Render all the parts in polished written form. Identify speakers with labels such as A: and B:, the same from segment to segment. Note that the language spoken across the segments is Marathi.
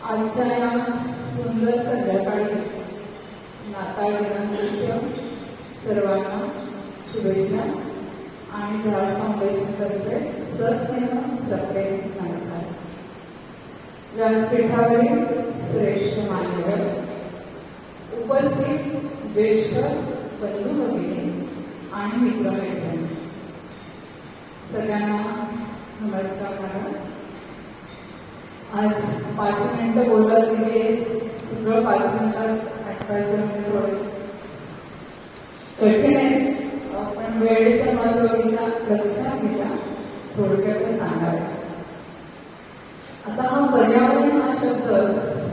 A: आजच्या या सुंदर संध्याकाळी नाताळ दिनानिमित्त सर्वांना शुभेच्छा आणि ध्यास फाउंडेशनतर्फे सस्नेह सप्रेम नमस्कार. व्यासपीठावरील श्रेष्ठ मान्यवर, उपस्थित ज्येष्ठ बंधू भगिनी आणि मित्रमैत्रिणी, सगळ्यांना नमस्कार. मला आज 5 मिनिटं बोलत म्हणजे सगळं 5 मिनिटात आठवायचं म्हणजे थोडं कठीण आहे, पण वेळेचं महत्त्व लक्षात घेता थोडक्यात सांगावे. आता हा पर्यावरण हा शब्द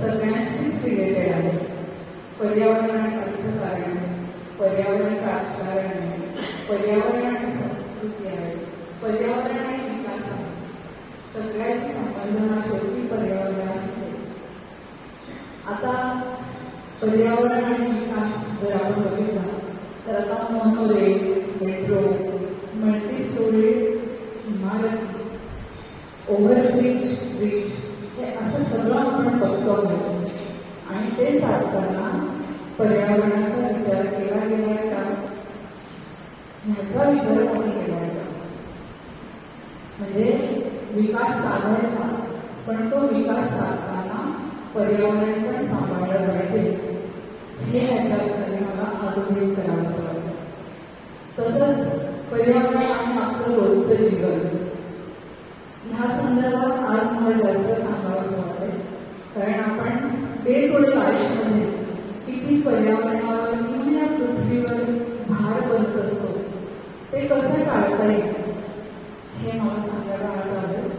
A: सगळ्यांशीच रिलेटेड आहे. पर्यावरण आणि अर्थकारण, पर्यावरण राजकारण आहे, पर्यावरण आणि संस्कृती आहे, पर्यावरण आणि विकास आहे. सगळ्याशी संबंध हा शेवटी पर्यावरणाशी आहे. आता पर्यावरण आणि विकास जर आपण बघितला तर आता मोनोरेल, मेट्रो, मल्टी स्टोरी इमारती, ओव्हरब्रिज, ब्रिज हे असं सगळं आपण बघतो आहे. आणि ते साधताना पर्यावरणाचा विचार केला गेलाय का, ह्याचा विचार कोणी केलाय का? म्हणजे विकास साधायचा, पण तो विकास साधताना पर्यावरण पण सांभाळलं पाहिजे, हे ह्याच्यामध्ये मला अधोरेखित करावंसं वाटतं. तसंच पर्यावरण आणि आपलं रोजचं जीवन ह्या संदर्भात आज मला जास्त सांगावंसं वाटतं. कारण आपण डे टू डे लाईफमध्ये किती पर्यावरणावर किंवा या पृथ्वीवर भार बनत असतो, ते कसं टाळता येईल हे मला सांगायला आज आवडेल.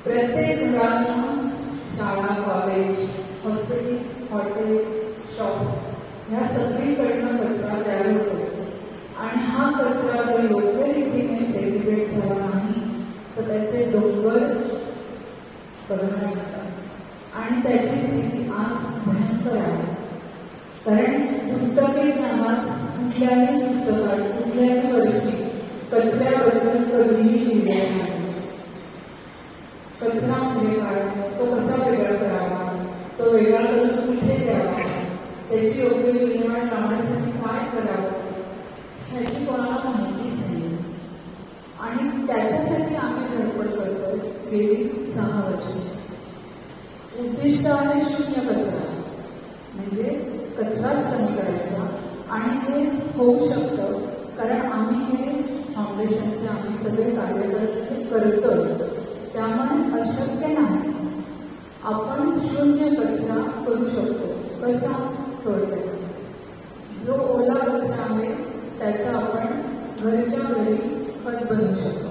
A: प्रत्येक घरातून शाळा, कॉलेज, हॉस्पिटल, हॉटेल, शॉप्स ह्या सगळीकडनं कचरा तयार होतो. आणि हा कचरा जर योग्य रीतीने सेग्रिगेट झाला नाही तर त्याचे डोंगर बघायला मिळतात आणि त्याची स्थिती आज भयंकर आहे. कारण पुस्तकी ज्ञानात कुठल्याही पुस्तकात कुठल्याही वर्षी कचऱ्याबद्दल कधीही लिहिलेले नाही. कचरा म्हणजे काय, तो कसा वेगळा करावा, तो वेगळा करून कुठे द्यावा, त्याची योग्य विल्हेवाट लावण्यासाठी काय करावं ह्याची कोणाला माहितीच नाही. आणि त्याच्यासाठी आम्ही धडपड करतोय गेली 6 वर्ष. उद्दिष्ट आहे शून्य कचरा, म्हणजे कचराच कमी करायचा. आणि हे होऊ शकतं कारण आम्ही हे फाउंडेशनचे आम्ही सगळे कार्यकर्ते करतोच. त्यामुळे अशक्य नाही, आपण शून्य कचरा करू शकतो. कसा? थोडक्यात जो ओला कचरा आहे त्याचा आपण घरच्या घरी खत बनवू शकतो.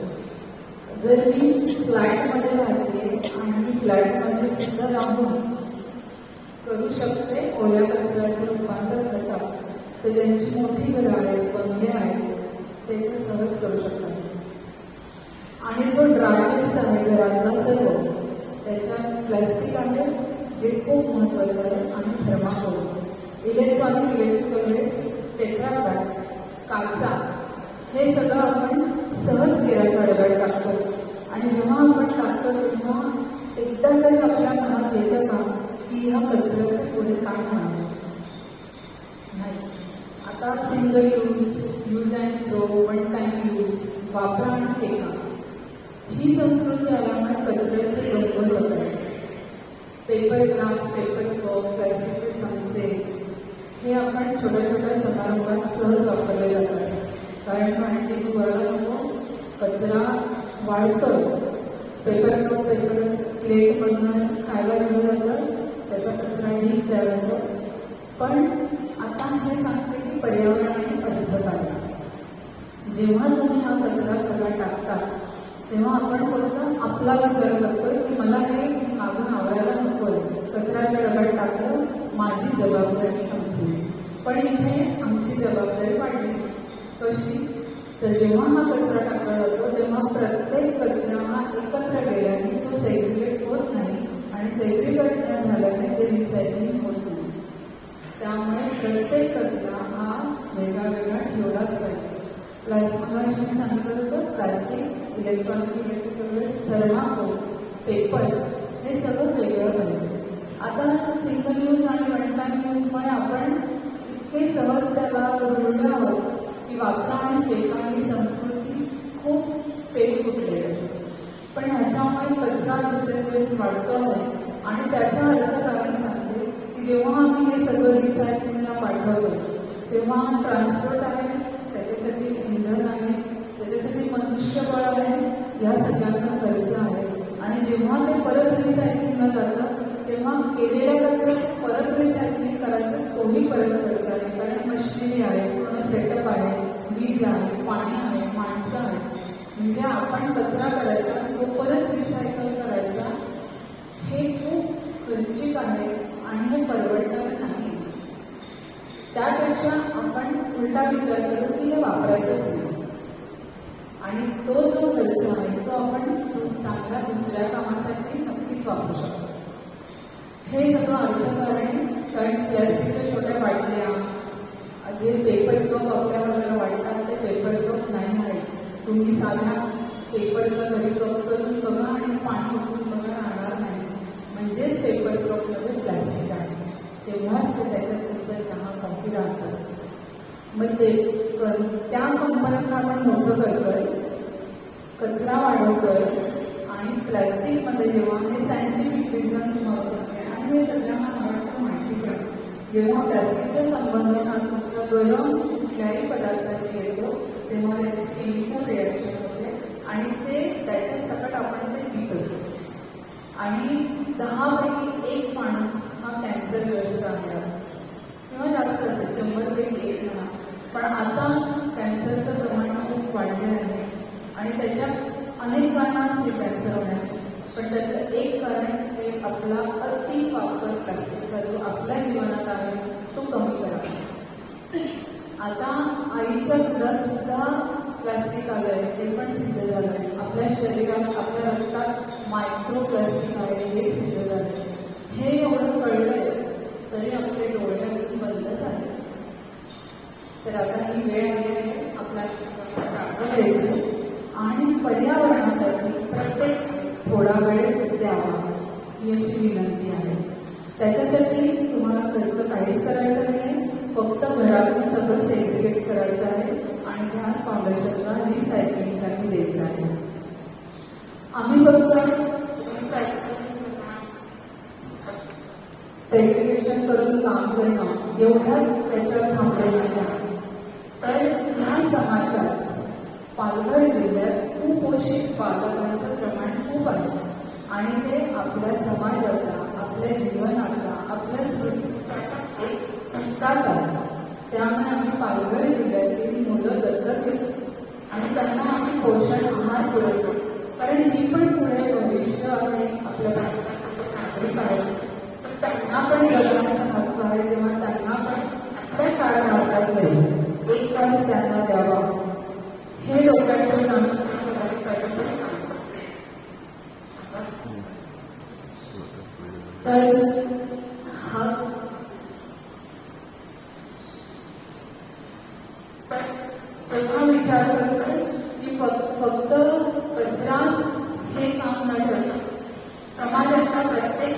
A: जर मी फ्लॅटमध्ये राहते आणि फ्लॅटमध्ये सुद्धा राहून करू शकते ओल्या कचऱ्याचं रूपांतर करतात, तर ज्यांची मोठी घरं आहेत, बंगले आहेत, ते सहज करू शकतात. आणि जो ड्राय वेस्ट आहे घरातला सर्व, त्याच्यात प्लॅस्टिक आहे जे खूप महत्त्वाचं आहे, आणि थर्माकोल, इलेक्ट्रॉनिक वेस्ट, टेट्रापॅक, काचा, हे सगळं आपण सहज केराच्या डब्यात टाकतो. आणि जेव्हा आपण टाकतो तेव्हा एकदा तरी आपल्या मनात येतं का की ह्या कचऱ्याचं पुढे काय होणार नाही. आता single use and throw, one time use, वापरा आणि फेका, ही संस्कृती आल्यामुळे कचऱ्याचे डोंगर होत आहे. पेपर ग्लास, पेपर कप, प्लॅस्टिकचे चमचे हे आपण छोट्या छोट्या समारंभात सहज वापरले जातात. कारण म्हणते तुम्हाला नको, कचरा वाढतो. पेपर कप, पेपर प्लेटमधून खायला दिलं जातं, त्याचा कचरा ढीग तयार होतो. पण आता हे सांगते की पर्यावरण आणि अर्थकारण, जेव्हा तुम्ही हा कचरा सगळा टाकता तेव्हा आपण फक्त आपला विचार करतोय की मला हे मागून आवरायला नकोय, कचऱ्याच्या डब्यात टाकलं, माझी जबाबदारी संपली. पण इथे आमची जबाबदारी वाढली. कशी? तर जेव्हा हा कचरा टाकला जातो तेव्हा प्रत्येक कचरा हा एकत्र गेल्याने तो सेग्रिगेट होत नाही, आणि सेग्रिगेट झाल्याने ते रिसायकलिंग होत नाही. त्यामुळे प्रत्येक कचरा हा वेगळा वेगळा ठेवलाच पाहिजे. प्लास्टिक सांगितलं तसं plastic, electronic waste, thermocol, paper हे सगळं वेगळं त्याला रुळलं आहोत की वापरा आणि फेका ही संस्कृती खूप पेट फुटलेली असते. पण ह्याच्यामुळे कचरा दिवसेंदिवस वाढतो आहे आणि त्याचा अर्थकारण सांगते की जेव्हा आम्ही हे सगळं रिसायकलिंगला पाठवतो तेव्हा ट्रान्सपोर्ट आहे, त्याच्यासाठी इंधन आहे, त्याच्यासाठी मनुष्यबळ आहे, या सगळ्यांना खर्च आहे. आणि जेव्हा ते परत रिसायकलिंगला जातं तेव्हा केलेल्या कचऱ्याचं परत रिसायकलिंग करायचं तोही परत खर्च आहे. कारण मशिनरी आहे, पूर्ण सेटअप आहे, वीज आहे, पाणी आहे, माणसं आहे. म्हणजे आपण कचरा करायचा तो परत रिसायकल करायचा हे खूप खर्चिक आहे आणि हे परवडणार नाही. त्यापेक्षा आपण उलटा विचार करू की हे वापरायचंच नाही आणि तो जो खर्च आहे तो आपण चांगल्या दुसऱ्या कामासाठी नक्कीच वापरू शकतो. हे सगळं अर्थकारण कारण प्लॅस्टिकच्या छोट्या बाटल्या जे पेपर कप आपल्याला वाटतात ते पेपर कप नाही आहे. तुम्ही साध्या पेपरचा घरी कप करून बघा आणि पाणी उकळून बघा, राहणार नाही. म्हणजेच पेपर कपमध्ये प्लॅस्टिक आहे, तेव्हाच ते त्याच्यात तुमचा चहा कॉफी राहतात. मग ते त्या कंपन्यांना आपण मोठं करतोय, कचरा वाढवतोय आणि प्लॅस्टिकमध्ये जेव्हा हे सायंटिफिक रिझन तुम्हाला सांगते आणि हे सगळ्यांना मला वाटतं माहिती पण जेव्हा प्लॅस्टिकचा संबंध हा तुमचा गरम कुठल्याही पदार्थाशी येतो तेव्हा त्याची केमिकल रिॲक्शन होते आणि ते त्याच्या सकट आपण ते पीत असतो. आणि 10 पैकी 1 माणूस हा कॅन्सरग्रस्त आहे आज, किंवा जास्त असेल 100 पैकी 1 म्हणा. पण आता कॅन्सरचं प्रमाण खूप वाढले आहे आणि त्याच्यात अनेक कारणं असतील कॅन्सर होण्याची, पण त्याचं एक कारण हे आपला अतिवापर प्लास्टिकचा जो आपल्या जीवनात आहे तो कमी करावा. आता आईच्या दुधात सुद्धा प्लास्टिक आलं आहे, ते पण सिद्ध झालं आहे. आपल्या शरीरात आपल्या रक्तात मायक्रो प्लास्टिक आहे हे सिद्ध झालं आहे. हे एवढं कळलंय तरी आपले डोळे अजून बंदच आहेत. तर आता ही वेळ आली आहे आपला द्यायचं आणि पर्यावरणासाठी प्रत्येक थोडा वेळ द्यावा ही अशी विनंती आहे. त्याच्यासाठी तुम्हाला खर्च काहीच करायचं नाही, फक्त घरातून सगळं सेग्रिगेट करायचं आहे आणि ह्या फाउंडेशनला रिसायकलिंगसाठी द्यायचं आहे. आम्ही फक्त सेग्रिगेशन करून काम करणं एवढ्याच त्याच्यावर थांबलेलं आहे. तर ह्या समाजात पालघर जिल्ह्यात कुपोषित बालकांचं प्रमाण खूप आहे आणि ते आपल्या समाजाचा, आपल्या जीवनाचा, आपल्या सृष्टीचा एक हिस्साच आहे. त्यामुळे आम्ही पालघर जिल्ह्यातील मुलं दत्तक घेतो आणि त्यांना आम्ही पोषण आहार पुरवतो. कारण ही पण पुढे भविष्य आहे, आपल्या नागरिक आहेत, त्यांना पण जगण्याचा हक्क आहे. तेव्हा त्यांना पण आपल्या शाळा राहतात नाही, 1 तास त्यांना द्यावा हे डोक्यात ठेवून आम्ही तर हा तेव्हा विचार करतो की फक्त कचराच हे काम न ठरतं, समाजाच्या प्रत्येक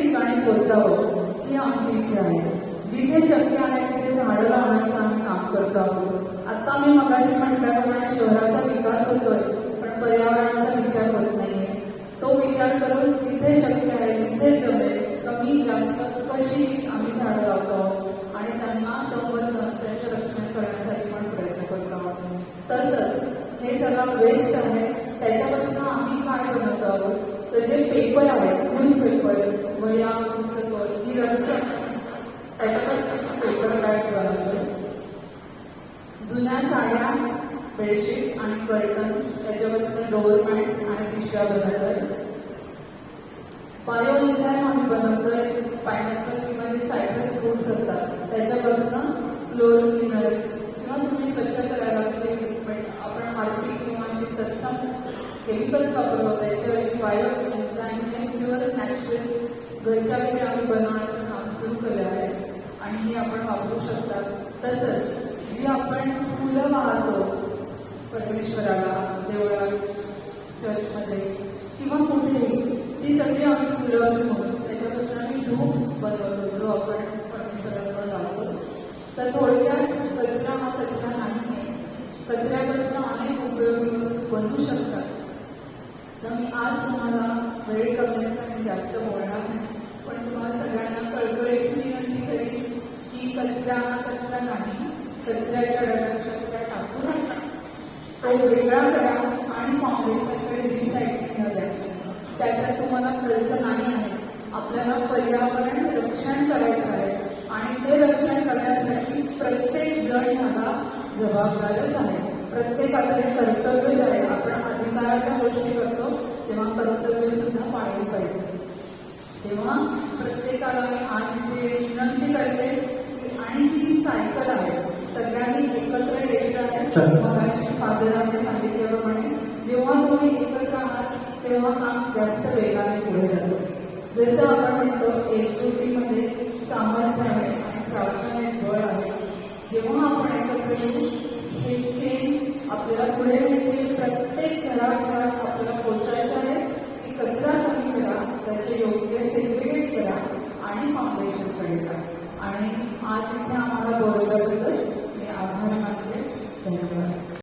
A: ठिकाणी पोहोचावं ही आमची इच्छा आहे. जिथे शक्य आहे तिथे झाडं लावण्याचं आम्ही काम करतो आहोत. आता मी मगाशी म्हटल्याप्रमाणे शहराचा विकास होतोय पण पर्यावरणाचा विचार होत नाहीये. तो विचार करून तिथे शक्य आहे, तिथे जमेल, कमी जास्त कशी आम्ही झाडं लावतो आणि त्यांना संवर्धन, त्याचं रक्षण करण्यासाठी पण प्रयत्न करतो आहोत. तसंच हे सगळं वेस्ट आहे त्याच्यापासून आम्ही काय बनवतो आहोत, तर जे पेपर आहेत, न्यूजपेपर, वह्या, पुस्तकं ही रक्त त्याच्यापासून पेपर बॅग्स बनवतो. जुन्या साड्या, बेडशीट आणि कर्टन्स त्याच्यापासून डोअरमॅट्स आणि पिशव्या बनवतोय. बायो एन्झाईम आम्ही बनवतोय. पायनॅपल किंवा जे सायट्रस फ्रुट्स असतात त्याच्यापासून फ्लोर क्लीनर किंवा तुम्ही स्वच्छ करायला आपण हार्पिक किंवा जे तत्सम केमिकल्स वापरतो त्याच्यावर बायो एन्झाईम हे प्युअर नॅचरल घरच्या घरी आम्ही बनवण्याचं काम सुरू केलं आहे आणि हे आपण वापरू शकतात. तसंच जी आपण फुलं वाहतो परमेश्वराला, देवळात, चर्चमध्ये किंवा कुठेही, ती सगळी आम्ही फुलं घेऊन त्याच्यापासून आम्ही धूप बनवतो जो आपण परमेश्वराला लावतो. तर थोडक्यात बनू शकतात. तर मी आज तुम्हाला वेळ कमी असताना जास्त बोलणार नाही, पण तुम्हाला सगळ्यांना कळकळीची विनंती करेन की कचरा हा कचरा नाही, कचऱ्याच्या डब्यात कचरा टाकू नका, तो वेगळा करा आणि फाउंडेशनकडे रिसायकलिंगला द्या. त्याच्यात तुम्हाला खर्च नाही आहे. आपल्याला पर्यावरण रक्षण करायचं आहे आणि ते रक्षण करण्यासाठी प्रत्येक जण ह्याला जबाबदारच आहे. प्रत्येकाचं हे कर्तव्यच आहे. आपण अधिकाराच्या गोष्टी करतो तेव्हा कर्तव्य सुद्धा पाळली पाहिजे. तेव्हा प्रत्येकाला मी आज इथे विनंती करते की आणि ही सायकल आहे, सगळ्यांनी एकत्र यायचं आहे. मगाशी फादरांनी सांगितल्याप्रमाणे जेव्हा तुम्ही एकत्र आहात तेव्हा काम जास्त वेगाने पुढे जातो. जसं आपण म्हणतो एकजुटीमध्ये सामर्थ्य आहे आणि प्रार्थनेत बळ आहे. जेव्हा आपण एकत्र येऊ हे चेन आपल्याला पुढे न्यायचे, प्रत्येक घरात